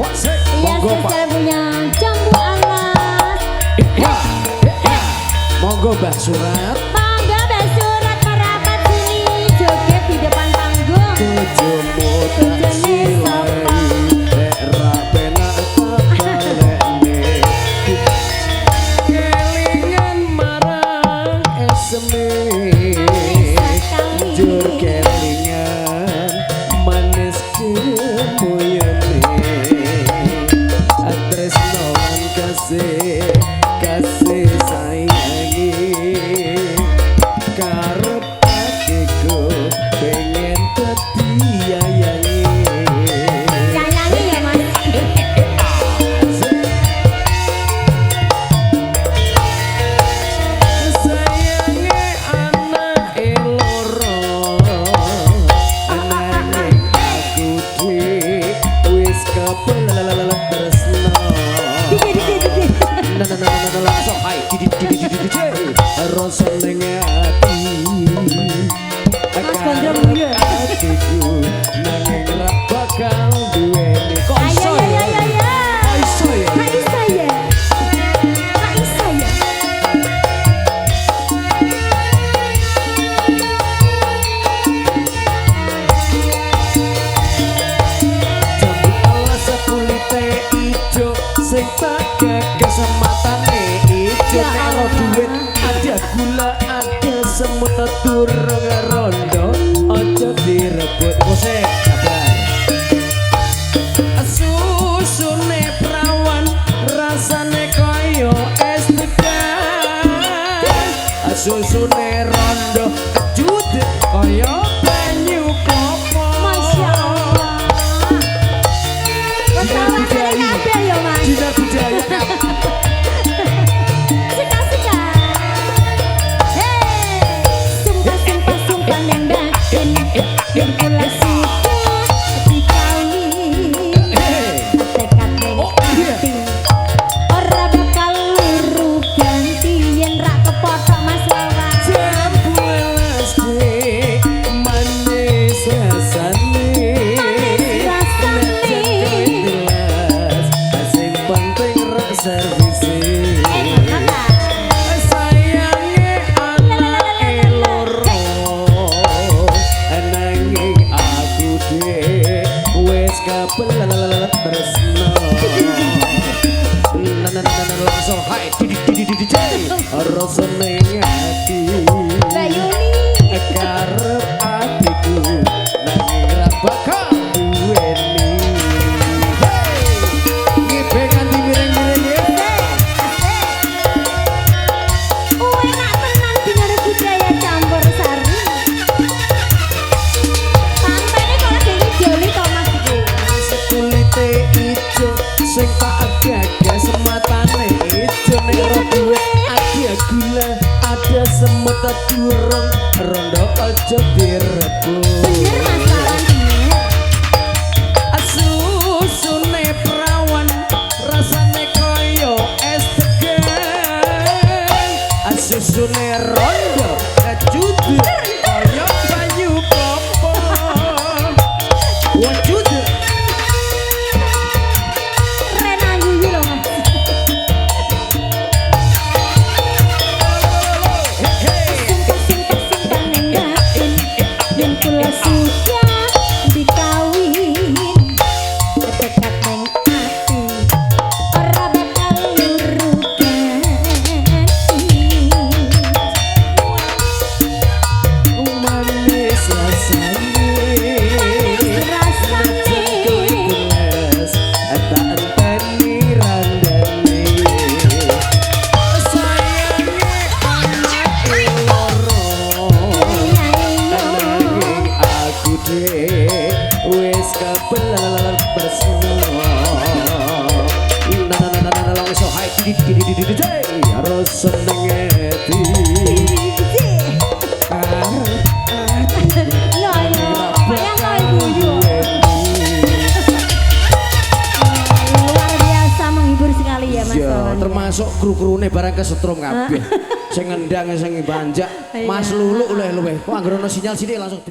Monggo Pak. Saya punya jambu alas. Monggo Mbah Surat. Monggo Mbah Surat merapat sini joget di depan panggung. Bojomu tak silai nek ra penak balekne. Kelingan marang esme. Jur kelingan manis kemuyane. Tresno lan kasih kasih sayangi. Karep atiku pengen diayangi. Sayangi ya Mas. Sayangi anake loro, anake aku wis kepelet tresno. Langsung hai rasa ning ati. Mas Gondrong ya. Atiku nanging ra bakal duweni. Kok iso Ayo ya? ya ya. Kok iso ya? Kak Isa ya. Kak Isa ya. Jambu alas kulite ijo sing pakai kesematane ijo. Ya Nek ro Allah. duit ada gula ada semut durung rondo aja direbut. Kosek sabar. Susune prawan rasane koyo es tegal. Susune rondo kecut koyo banyu kopo. Masya Allah. Kesawangan kabeh ya Mas. Cina budaya Suka-suka. Hei, sumpah neng batin, yen kula suka dikawin. Tekad neng ati, ora bakal luru ganti yen ra kepothok Mas Wawan. jambu alas manis rasane. Manis rasane. Jelas sing penting rak servise. Enak. Sayange anake loro, nanging aku dhewe wis kebelet tresno. Langsung hai rasa ning ati. Mbak Yuni. Karep atiku nanging ra bakal duweni. Ngibengan di miring-miring ya. Enak tenan dengar budaya campur sari. Pantene kok lagi ngidoli to Mas iki. Kulite ijo sing tak gagas matane ijo nek ora duwe ada gula ada semut durung rondo aja direbut. Bener Mas Wawan bener. Susune prawan rasane koyo es tegal. Susune rondo kecut koyo banyu kopo. Wajud Rena guyu lho Mas. Sumpah neng batin, yen kula suka dikawin. Tekad neng ati, ora bakal luru ganti. manis rasane. Rasane. Gelas tak enteni randane. Sayange anake loro, nanging aku dhewe wis kebelet tresno. Langsung hai rasa ning ati. Luar biasa menghibur sekali ya Mas Wawan. Termasuk kru-krune barang kesetrum kabeh. Sing ngendang sing banjak. Mas Lulu luweh-luweh. Kok anggere ono sinyal sithik langsung